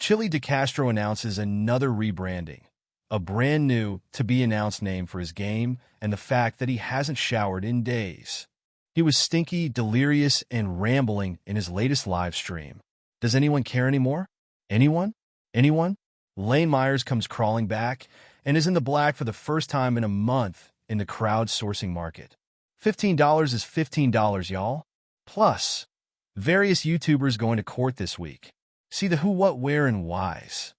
Chille DeCastro announces another rebranding, a brand new to-be-announced name for his game, and the fact that he hasn't showered in days. He was stinky, delirious, and rambling in his latest live stream. Does anyone care anymore? Anyone? Anyone? Lane Myers comes crawling back and is in the black for the first time in a month in the crowdsourcing market. $15 is $15, y'all. Plus, various YouTubers going to court this week. See the who, what, where, and whys.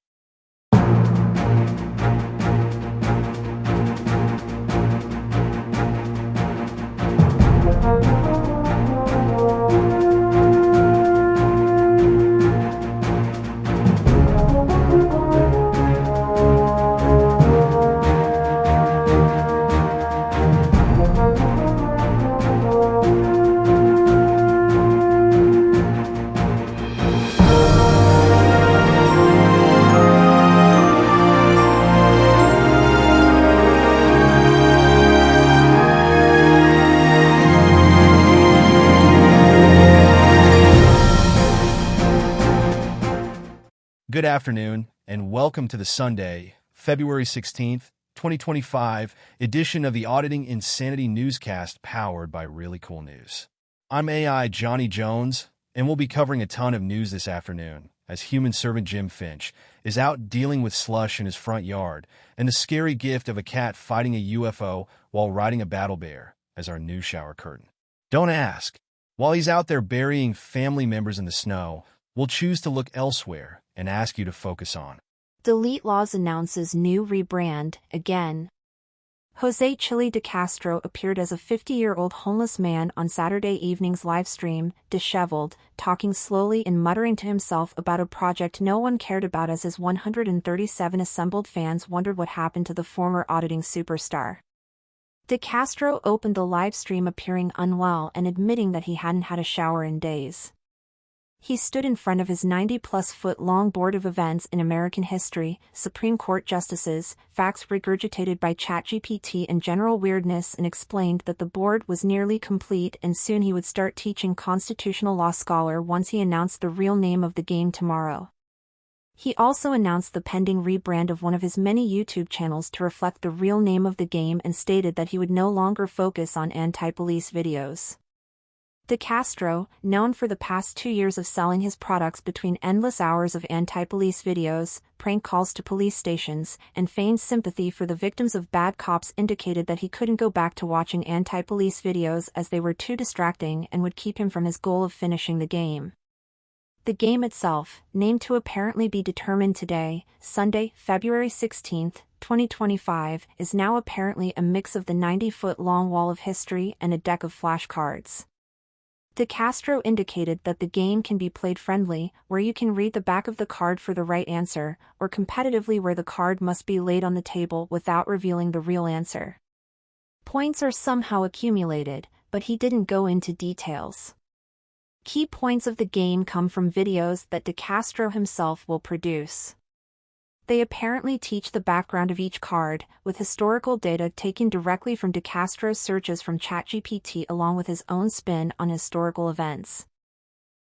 Good afternoon, and welcome to the Sunday, February 16th, 2025 edition of the Auditing Insanity Newscast powered by ReallyCoolNews. I'm AI Johnny Jones, and we'll be covering a ton of news this afternoon as human servant Jim Finch is out dealing with slush in his front yard and the scary gift of a cat fighting a UFO while riding a battle bear as our news shower curtain. Don't ask. While he's out there burying family members in the snow, we'll choose to look elsewhere and ask you to focus on. Delete Laws announces new rebrand, again. Jose Chille DeCastro appeared as a 50-year-old homeless man on Saturday evening's livestream, disheveled, talking slowly and muttering to himself about a project no one cared about as his 137 assembled fans wondered what happened to the former auditing superstar. DeCastro opened the livestream appearing unwell and admitting that he hadn't had a shower in days. He stood in front of his 90-plus-foot-long board of events in American history, Supreme Court justices, facts regurgitated by ChatGPT and general weirdness, and explained that the board was nearly complete and soon he would start teaching constitutional law scholar once he announced the real name of the game tomorrow. He also announced the pending rebrand of one of his many YouTube channels to reflect the real name of the game and stated that he would no longer focus on anti-police videos. DeCastro, known for the past 2 years of selling his products between endless hours of anti-police videos, prank calls to police stations, and feigned sympathy for the victims of bad cops, indicated that he couldn't go back to watching anti-police videos as they were too distracting and would keep him from his goal of finishing the game. The game itself, named to apparently be determined today, Sunday, February 16, 2025, is now apparently a mix of the 90-foot-long wall of history and a deck of flashcards. DeCastro indicated that the game can be played friendly, where you can read the back of the card for the right answer, or competitively where the card must be laid on the table without revealing the real answer. Points are somehow accumulated, but he didn't go into details. Key points of the game come from videos that DeCastro himself will produce. They apparently teach the background of each card, with historical data taken directly from DeCastro's searches from ChatGPT along with his own spin on historical events.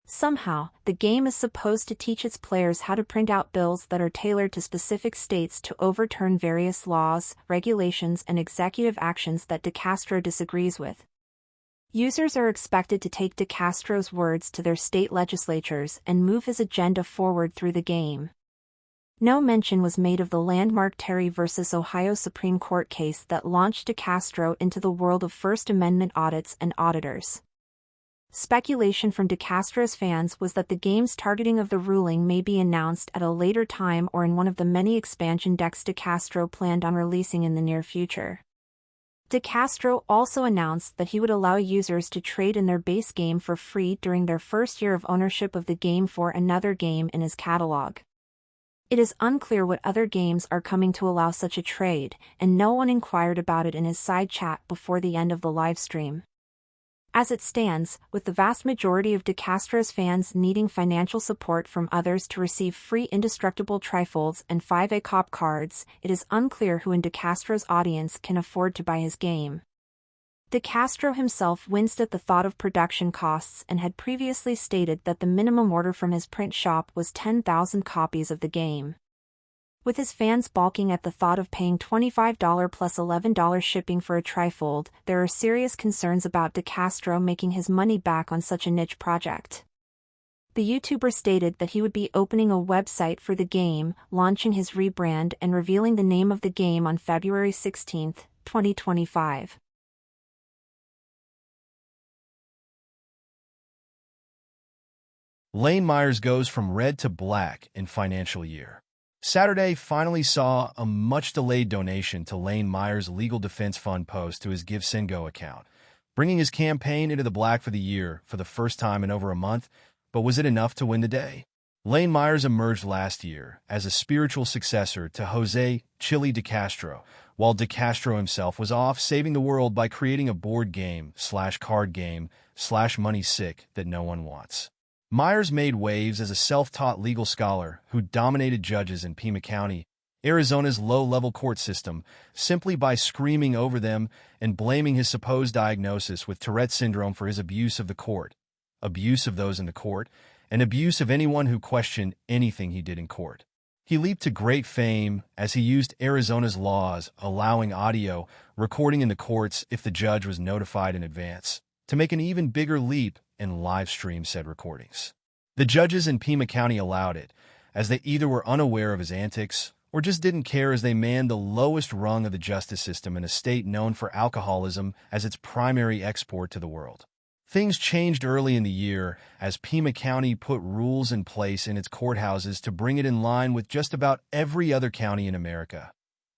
Somehow, the game is supposed to teach its players how to print out bills that are tailored to specific states to overturn various laws, regulations, and executive actions that DeCastro disagrees with. Users are expected to take DeCastro's words to their state legislatures and move his agenda forward through the game. No mention was made of the landmark Terry v. Ohio Supreme Court case that launched DeCastro into the world of First Amendment audits and auditors. Speculation from DeCastro's fans was that the game's targeting of the ruling may be announced at a later time or in one of the many expansion decks DeCastro planned on releasing in the near future. DeCastro also announced that he would allow users to trade in their base game for free during their first year of ownership of the game for another game in his catalog. It is unclear what other games are coming to allow such a trade, and no one inquired about it in his side chat before the end of the livestream. As it stands, with the vast majority of DeCastro's fans needing financial support from others to receive free indestructible trifolds and 5A cop cards, it is unclear who in DeCastro's audience can afford to buy his game. DeCastro himself winced at the thought of production costs and had previously stated that the minimum order from his print shop was 10,000 copies of the game. With his fans balking at the thought of paying $25 plus $11 shipping for a trifold, there are serious concerns about DeCastro making his money back on such a niche project. The YouTuber stated that he would be opening a website for the game, launching his rebrand and revealing the name of the game on February 16, 2025. Lane Myers goes from red to black in financial year. Saturday finally saw a much-delayed donation to Lane Myers' Legal Defense Fund post to his GiveSendGo account, bringing his campaign into the black for the year for the first time in over a month. But was it enough to win the day? Lane Myers emerged last year as a spiritual successor to Chille DeCastro, while DeCastro himself was off saving the world by creating a board game/card game/money sick that no one wants. Myers made waves as a self-taught legal scholar who dominated judges in Pima County, Arizona's low-level court system, simply by screaming over them and blaming his supposed diagnosis with Tourette syndrome for his abuse of the court, abuse of those in the court, and abuse of anyone who questioned anything he did in court. He leaped to great fame as he used Arizona's laws allowing audio recording in the courts if the judge was notified in advance, to make an even bigger leap and live stream said recordings. The judges in Pima County allowed it, as they either were unaware of his antics or just didn't care as they manned the lowest rung of the justice system in a state known for alcoholism as its primary export to the world. Things changed early in the year as Pima County put rules in place in its courthouses to bring it in line with just about every other county in America.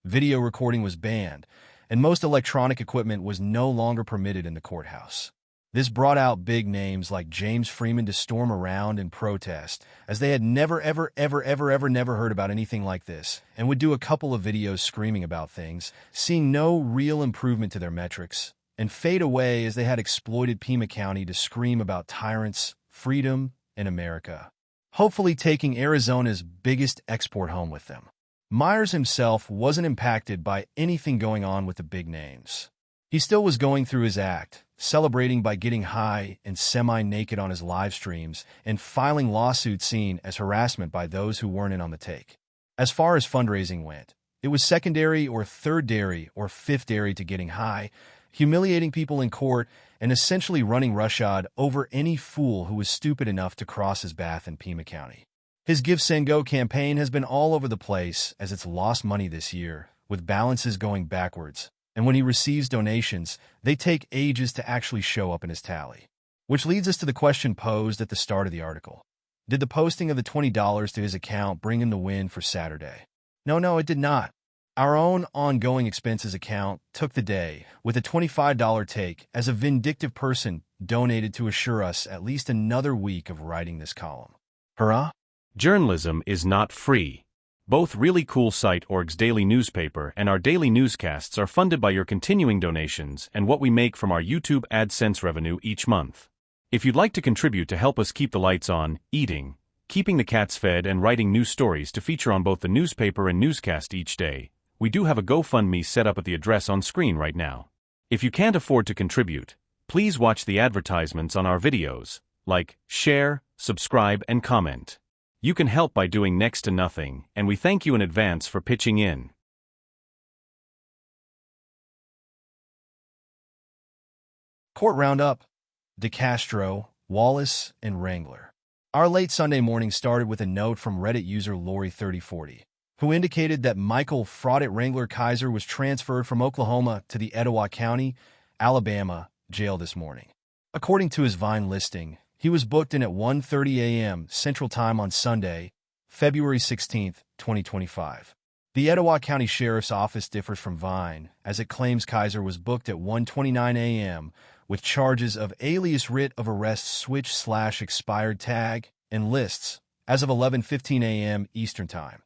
Video recording was banned, and most electronic equipment was no longer permitted in the courthouse. This brought out big names like James Freeman to storm around and protest, as they had never heard about anything like this, and would do a couple of videos screaming about things, seeing no real improvement to their metrics, and fade away as they had exploited Pima County to scream about tyrants, freedom, and America, hopefully taking Arizona's biggest export home with them. Myers himself wasn't impacted by anything going on with the big names. He still was going through his act, celebrating by getting high and semi-naked on his live streams and filing lawsuits seen as harassment by those who weren't in on the take. As far as fundraising went, it was secondary or third-dairy or fifth-dairy to getting high, humiliating people in court, and essentially running roughshod over any fool who was stupid enough to cross his path in Pima County. His GiveSendGo campaign has been all over the place as it's lost money this year, with balances going backwards. And when he receives donations, they take ages to actually show up in his tally. Which leads us to the question posed at the start of the article. Did the posting of the $20 to his account bring him the win for Saturday? No, it did not. Our own ongoing expenses account took the day with a $25 take as a vindictive person donated to assure us at least another week of writing this column. Hurrah! Journalism is not free. Both Really Cool Site.org's daily newspaper and our daily newscasts are funded by your continuing donations and what we make from our YouTube AdSense revenue each month. If you'd like to contribute to help us keep the lights on, eating, keeping the cats fed and writing new stories to feature on both the newspaper and newscast each day, we do have a GoFundMe set up at the address on screen right now. If you can't afford to contribute, please watch the advertisements on our videos, like, share, subscribe, and comment. You can help by doing next to nothing, and we thank you in advance for pitching in. Court Roundup, DeCastro, Wallace, and Wrangler. Our late Sunday morning started with a note from Reddit user Lori3040, who indicated that Michael Fraud at Wrangler Kaiser was transferred from Oklahoma to the Etowah County, Alabama, jail this morning. According to his Vine listing, he was booked in at 1:30 a.m. Central Time on Sunday, February 16, 2025. The Etowah County Sheriff's Office differs from Vine, as it claims Kaiser was booked at 1:29 a.m. with charges of alias writ of arrest switch/expired tag and lists as of 11:15 a.m. Eastern Time.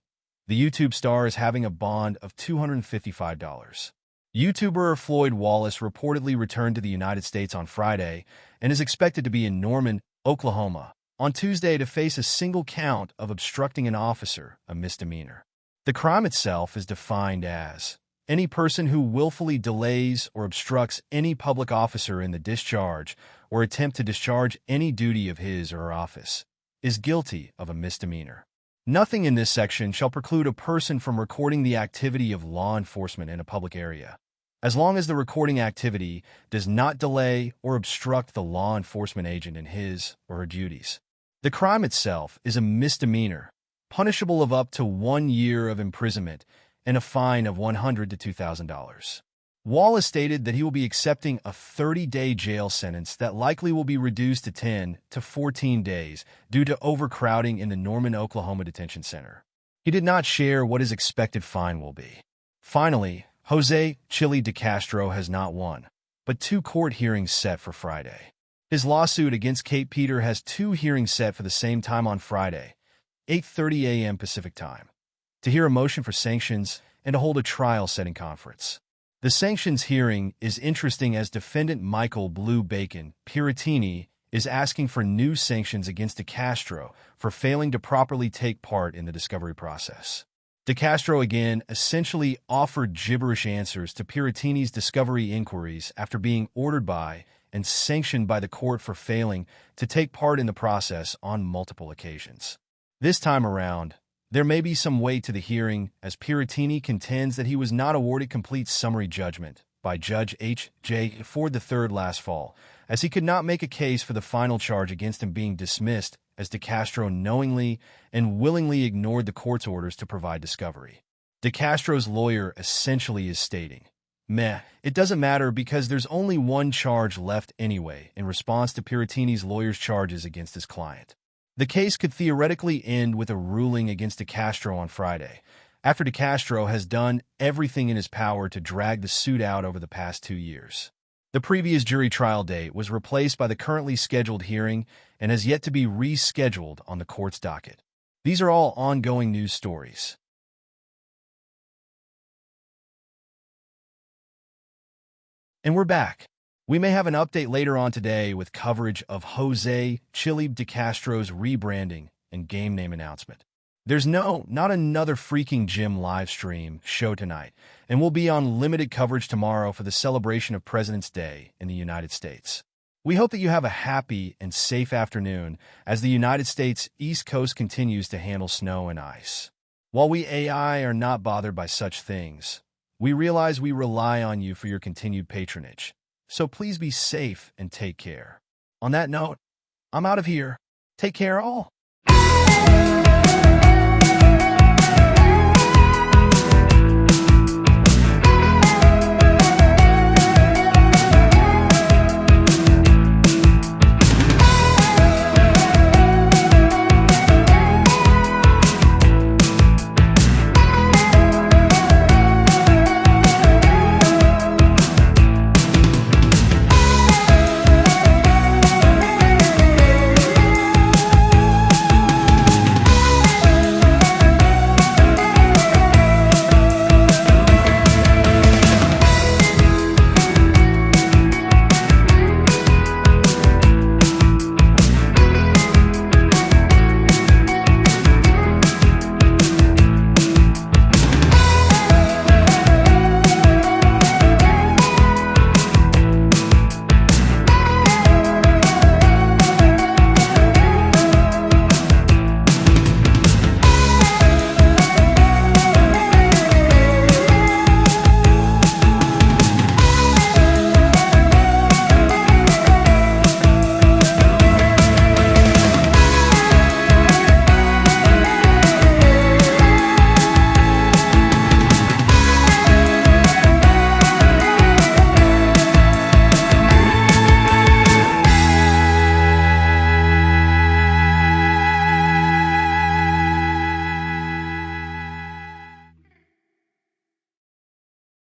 The YouTube star is having a bond of $255. YouTuber Floyd Wallace reportedly returned to the United States on Friday and is expected to be in Norman, Oklahoma, on Tuesday to face a single count of obstructing an officer, a misdemeanor. The crime itself is defined as Any person who willfully delays or obstructs any public officer in the discharge or attempt to discharge any duty of his or her office is guilty of a misdemeanor. Nothing in this section shall preclude a person from recording the activity of law enforcement in a public area, as long as the recording activity does not delay or obstruct the law enforcement agent in his or her duties. The crime itself is a misdemeanor, punishable of up to 1 year of imprisonment and a fine of $100 to $2,000. Wall has stated that he will be accepting a 30-day jail sentence that likely will be reduced to 10 to 14 days due to overcrowding in the Norman, Oklahoma detention center. He did not share what his expected fine will be. Finally, Chille DeCastro has not one, but 2 court hearings set for Friday. His lawsuit against Kate Peter has 2 hearings set for the same time on Friday, 8:30 a.m. Pacific Time, to hear a motion for sanctions and to hold a trial-setting conference. The sanctions hearing is interesting as defendant Michael Blue Bacon Piratini is asking for new sanctions against DeCastro for failing to properly take part in the discovery process. DeCastro again essentially offered gibberish answers to Piratini's discovery inquiries after being ordered by and sanctioned by the court for failing to take part in the process on multiple occasions. This time around, there may be some weight to the hearing as Piratini contends that he was not awarded complete summary judgment by Judge H.J. Ford III last fall, as he could not make a case for the final charge against him being dismissed as DeCastro knowingly and willingly ignored the court's orders to provide discovery. DeCastro's lawyer essentially is stating, "Meh, it doesn't matter because there's only one charge left anyway," in response to Piratini's lawyer's charges against his client. The case could theoretically end with a ruling against DeCastro on Friday, after DeCastro has done everything in his power to drag the suit out over the past 2 years. The previous jury trial date was replaced by the currently scheduled hearing and has yet to be rescheduled on the court's docket. These are all ongoing news stories. And we're back. We may have an update later on today with coverage of Chille DeCastro's rebranding and game name announcement. There's not another freaking gym live stream show tonight, and we'll be on limited coverage tomorrow for the celebration of President's Day in the United States. We hope that you have a happy and safe afternoon as the United States East Coast continues to handle snow and ice. While we AI are not bothered by such things, we realize we rely on you for your continued patronage. So please be safe and take care. On that note, I'm out of here. Take care all.